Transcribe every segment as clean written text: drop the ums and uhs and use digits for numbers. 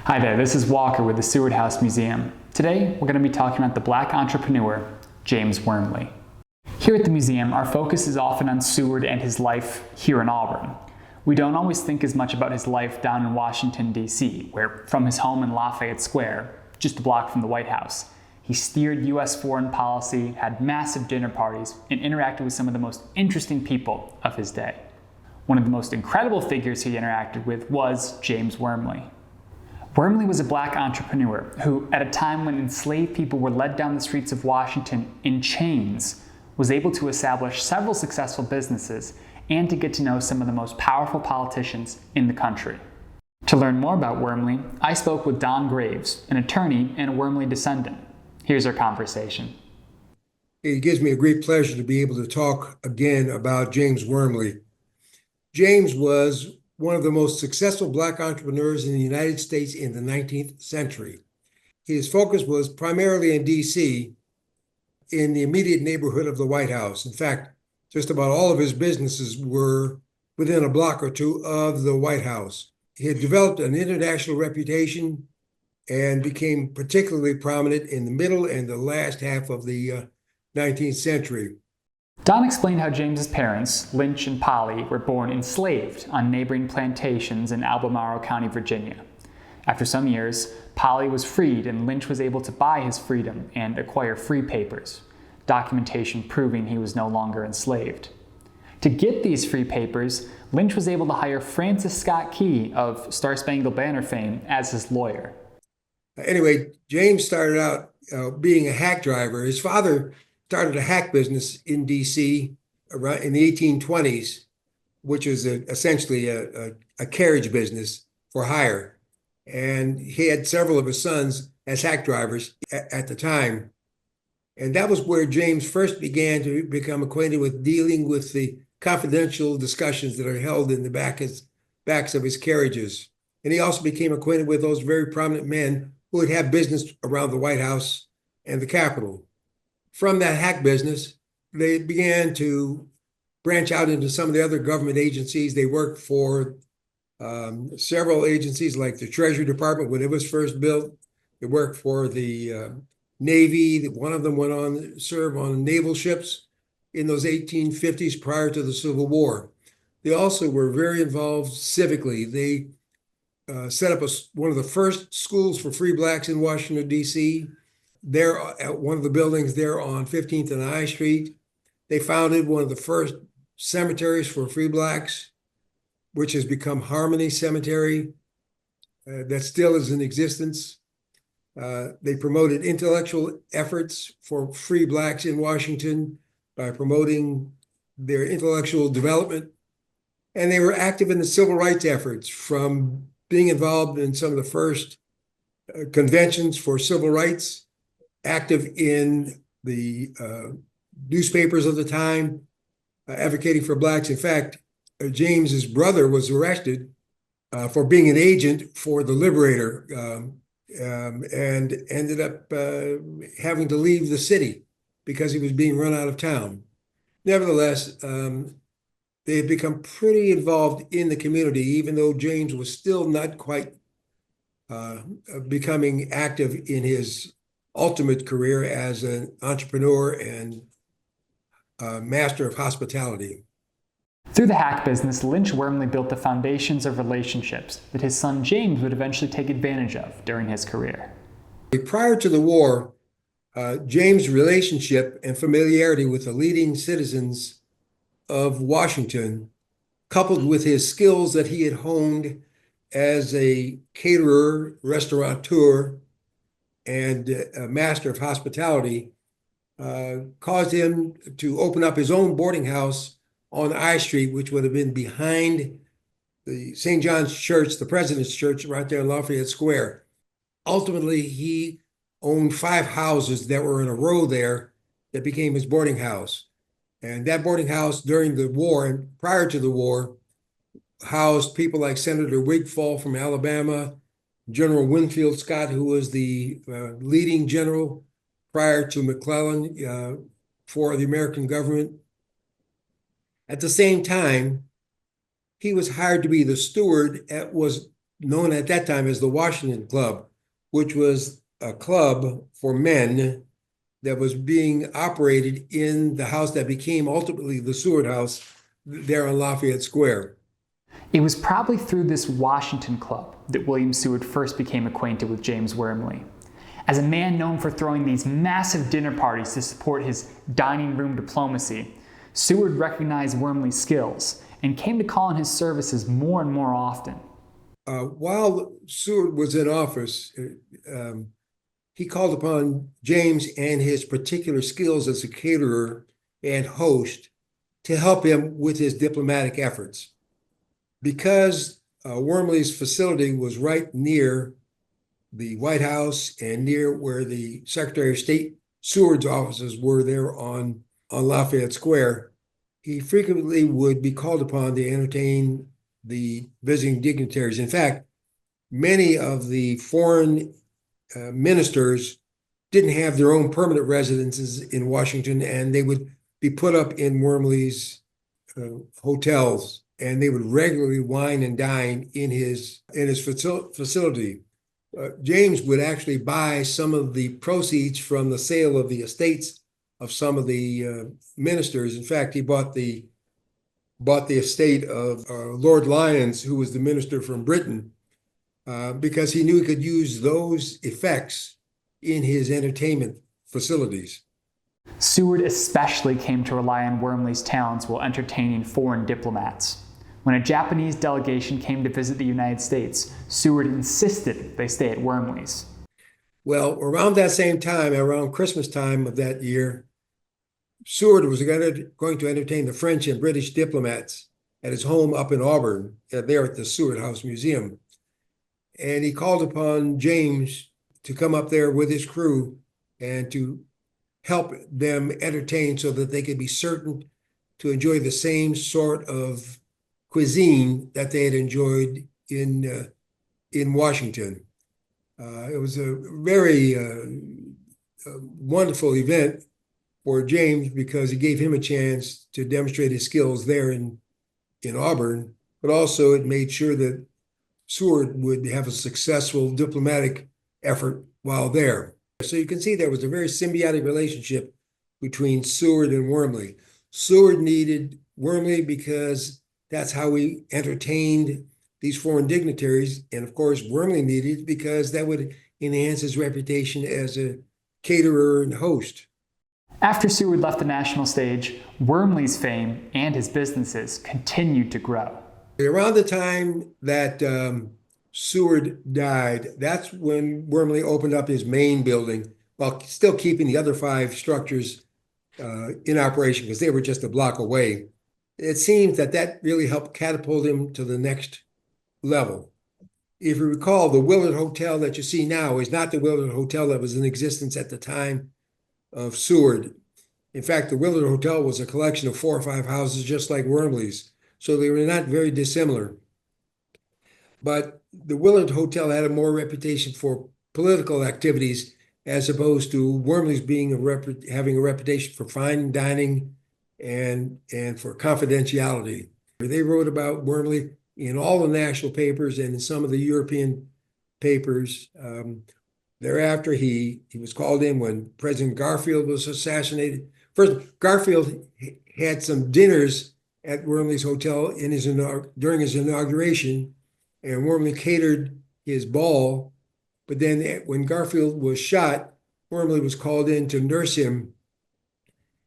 Hi there, this is Walker with the Seward House Museum. Today, we're going to be talking about the Black entrepreneur, James Wormley. Here at the museum, our focus is often on Seward and his life here in Auburn. We don't always think as much about his life down in Washington, D.C., where from his home in Lafayette Square, just a block from the White House, he steered U.S. foreign policy, had massive dinner parties, and interacted with some of the most interesting people of his day. One of the most incredible figures he interacted with was James Wormley. Wormley was a black entrepreneur who, at a time when enslaved people were led down the streets of Washington in chains, was able to establish several successful businesses and to get to know some of the most powerful politicians in the country. To learn more about Wormley, I spoke with Don Graves, an attorney and a Wormley descendant. Here's our conversation. It gives me a great pleasure to be able to talk again about James Wormley. James was one of the most successful black entrepreneurs in the United States in the 19th century. His focus was primarily in D.C., in the immediate neighborhood of the White House. In fact, just about all of his businesses were within a block or two of the White House. He had developed an international reputation and became particularly prominent in the middle and the last half of the 19th century. Don explained how James's parents, Lynch and Polly, were born enslaved on neighboring plantations in Albemarle County, Virginia. After some years, Polly was freed and Lynch was able to buy his freedom and acquire free papers, documentation proving he was no longer enslaved. To get these free papers, Lynch was able to hire Francis Scott Key of Star Spangled Banner fame as his lawyer. Anyway, James started out being a hack driver. His father started a hack business in D.C. around in the 1820s, which was essentially a carriage business for hire. And he had several of his sons as hack drivers at the time. And that was where James first began to become acquainted with dealing with the confidential discussions that are held in the backs of his carriages. And he also became acquainted with those very prominent men who would have business around the White House and the Capitol. From that hack business, they began to branch out into some of the other government agencies. They worked for several agencies like the Treasury Department when it was first built. They worked for the Navy. One of them went on to serve on naval ships in those 1850s prior to the Civil War. They also were very involved civically. They set up one of the first schools for free blacks in Washington, D.C. There at one of the buildings there on 15th and I Street. They founded one of the first cemeteries for free blacks, which has become Harmony Cemetery, that still is in existence. They promoted intellectual efforts for free blacks in Washington by promoting their intellectual development. And they were active in the civil rights efforts, from being involved in some of the first conventions for civil rights, active in the newspapers of the time, advocating for blacks. In fact, James's brother was arrested for being an agent for the Liberator and ended up having to leave the city because he was being run out of town. Nevertheless, they had become pretty involved in the community, even though James was still not quite becoming active in his ultimate career as an entrepreneur and master of hospitality. Through the hack business, Lynch Wormley built the foundations of relationships that his son James would eventually take advantage of during his career. Prior to the war, James' relationship and familiarity with the leading citizens of Washington, coupled with his skills that he had honed as a caterer, restaurateur, and a master of hospitality, caused him to open up his own boarding house on I Street, which would have been behind the St. John's Church, the President's Church, right there in Lafayette Square. Ultimately, he owned 5 houses that were in a row there that became his boarding house. And that boarding house during the war and prior to the war housed people like Senator Wigfall from Alabama, General Winfield Scott, who was the leading general prior to McClellan for the American government. At the same time, he was hired to be the steward at known at that time as the Washington Club, which was a club for men that was being operated in the house that became ultimately the Seward House there on Lafayette Square. It was probably through this Washington Club that William Seward first became acquainted with James Wormley. As a man known for throwing these massive dinner parties to support his dining room diplomacy, Seward recognized Wormley's skills and came to call on his services more and more often. While Seward was in office, he called upon James and his particular skills as a caterer and host to help him with his diplomatic efforts. Because Wormley's facility was right near the White House and near where the Secretary of State Seward's offices were there on Lafayette Square, he frequently would be called upon to entertain the visiting dignitaries. In fact, many of the foreign ministers didn't have their own permanent residences in Washington, and they would be put up in Wormley's hotels, and they would regularly wine and dine in his facility. James would actually buy some of the proceeds from the sale of the estates of some of the ministers. In fact, he bought the estate of Lord Lyons, who was the minister from Britain, because he knew he could use those effects in his entertainment facilities. Seward especially came to rely on Wormley's talents while entertaining foreign diplomats. When a Japanese delegation came to visit the United States, Seward insisted they stay at Wormley's. Well, around that same time, around Christmas time of that year, Seward was going to entertain the French and British diplomats at his home up in Auburn, there at the Seward House Museum. And he called upon James to come up there with his crew and to help them entertain so that they could be certain to enjoy the same sort of cuisine that they had enjoyed in Washington. It was a very wonderful event for James because it gave him a chance to demonstrate his skills there in Auburn, but also it made sure that Seward would have a successful diplomatic effort while there. So you can see there was a very symbiotic relationship between Seward and Wormley. Seward needed Wormley because that's how he entertained these foreign dignitaries. And of course, Wormley needed it because that would enhance his reputation as a caterer and host. After Seward left the national stage, Wormley's fame and his businesses continued to grow. Around the time that Seward died, that's when Wormley opened up his main building while still keeping the other 5 structures in operation because they were just a block away. It seems that really helped catapult him to the next level. If you recall, the Willard Hotel that you see now is not the Willard Hotel that was in existence at the time of Seward. In fact, the Willard Hotel was a collection of 4 or 5 houses just like Wormley's, so they were not very dissimilar. But the Willard Hotel had a more reputation for political activities as opposed to Wormley's having a reputation for fine dining and for confidentiality. They wrote about Wormley in all the national papers and in some of the European papers. Thereafter, he was called in when President Garfield was assassinated. First, Garfield had some dinners at Wormley's Hotel during his inauguration, and Wormley catered his ball. But then when Garfield was shot, Wormley was called in to nurse him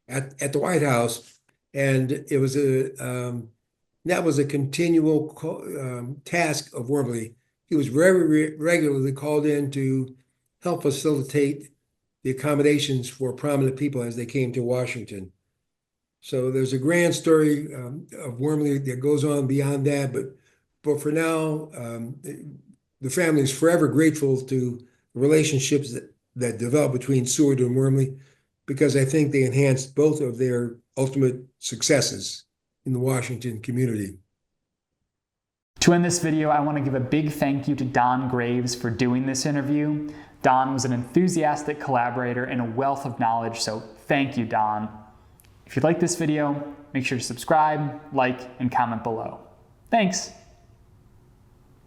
at the White House, and it was that was a continual task of Wormley. He was very regularly called in to help facilitate the accommodations for prominent people as they came to Washington. So there's a grand story of Wormley that goes on beyond that, but for now, the family is forever grateful to the relationships that developed between Seward and Wormley, because I think they enhanced both of their ultimate successes in the Washington community. To end this video, I want to give a big thank you to Don Graves for doing this interview. Don was an enthusiastic collaborator and a wealth of knowledge, so thank you, Don. If you like this video, make sure to subscribe, like, and comment below. Thanks!